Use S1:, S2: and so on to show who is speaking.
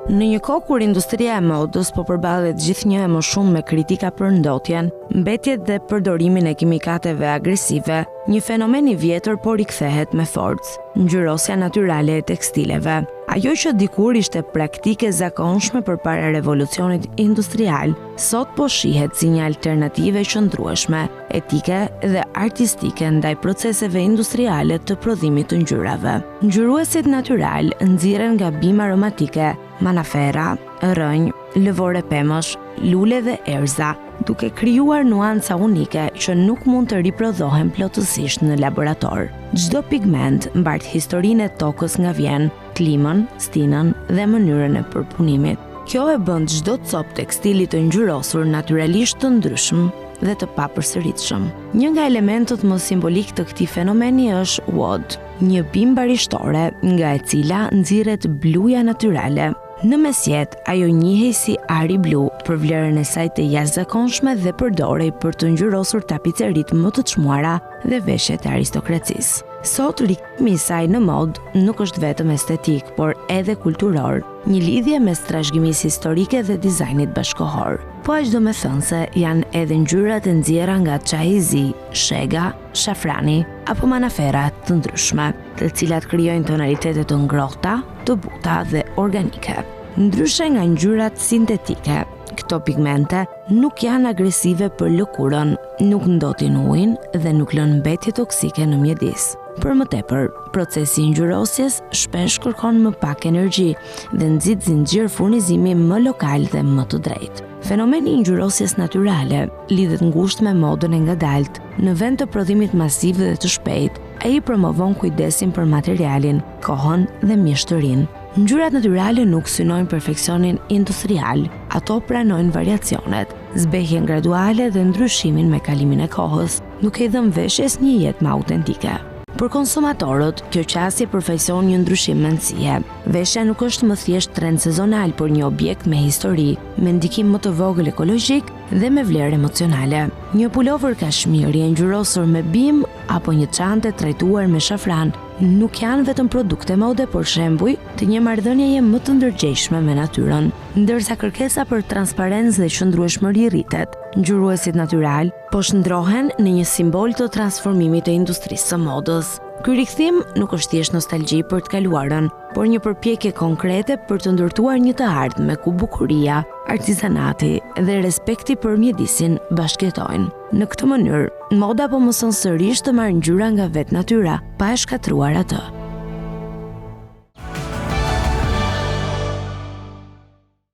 S1: Në një kohë kur industria e modës po përballet gjithnjë e më shumë me kritika për ndotjen, mbetjet dhe përdorimin e kimikateve agresive, një fenomen i vjetër po rikthehet me forcë, ngjyrosja natyrale e tekstileve. Ajo që dikur ishte praktike zakonshme përpara revolucionit industrial, sot po shihet si një alternativë e qëndrueshme, etike dhe artistike ndaj proceseve industriale të prodhimit të ngjyrave. Ngjyruesit natyral nxirren nga bim aromatike, manafera, rrënjë, lëvore pemësh, lule dhe erza, duke krijuar nuanca unike që nuk mund të riprodhohen plotësisht në laborator. Çdo pigment mbart historinë e tokës nga vjen, klimën, stinën dhe mënyrën e përpunimit. Kjo e bën çdo copë tekstili të ngjyrosur natyralisht të ndryshëm dhe të papërsëritshëm. Një nga elementët më simbolik të këtij fenomeni është woad, një bimë barishtore nga e cila nxirret bluja natyrale. Në mesjet, ajo njihej si ari blu për vlerën e saj të jashtëzakonshme dhe përdorej për të ngjyrosur tapicerit më të çmuara dhe veshjet e aristokracisë. Sot rikthimi i saj në modë nuk është vetëm estetik, por edhe kulturor, një lidhje mes trashëgimisë historike dhe dizajnit bashkëkohor. Po aq do me thënë se janë edhe ngjyrat e nxjerra nga çaji i zi, shega, shafrani apo manafera të ndryshme, të cilat krijojnë tonalitete të ngrohta, të buta dhe organike. Ndryshe nga ngjyrat sintetike, këto pigmente nuk janë agresive për lëkurën, nuk ndotin ujin dhe nuk lënë mbetje toksike në mjedis. Për më tepër, procesi i ngjyrosjes shpesh kërkon më pak energji dhe nxit zinxhir furnizimi më lokal dhe më të drejtë. Fenomeni i ngjyrosjes natyrale lidhet ngushtë me modën e ngadalt. Në vend të prodhimit masiv dhe të shpejt, ai promovon kujdesin për materialin, kohën dhe mjeshtërinë. Ngjyrat natyrale nuk synojnë perfeksionin industrial, ato pranojnë variacionet, zbehjen graduale dhe ndryshimin me kalimin e kohës, duke i dhënë veshjes një jetë më autentike. Për konsumatorët, kjo qasje përfaqëson një ndryshim mendësie. Veshja nuk është më thjesht trend sezonal, por një objekt me histori, me ndikim më të vogël ekologjik dhe me vlerë emocionale. Një pulover kashmiri e ngjyrosur me bim apo një çantë trajtuar me shafran nuk janë vetëm produkte mode, por shembuj të një marrëdhënieje më të ndërgjegjshme me natyrën. Ndërsa kërkesa për transparencë dhe qëndrueshmëri rritet, ngjyruesit natyral po shndrohen në një simbol të transformimit të industrisë së modës. Ky rikthim nuk është thjesht nostalgji për të kaluarën, por një përpjekje konkrete për të ndërtuar një të ardhme ku bukuria, artizanati dhe respekti për mjedisin bashkëjetojnë. Në këtë mënyrë, moda po mëson sërish të marrë ngjyra nga vetë natyra, pa e shkatruar atë.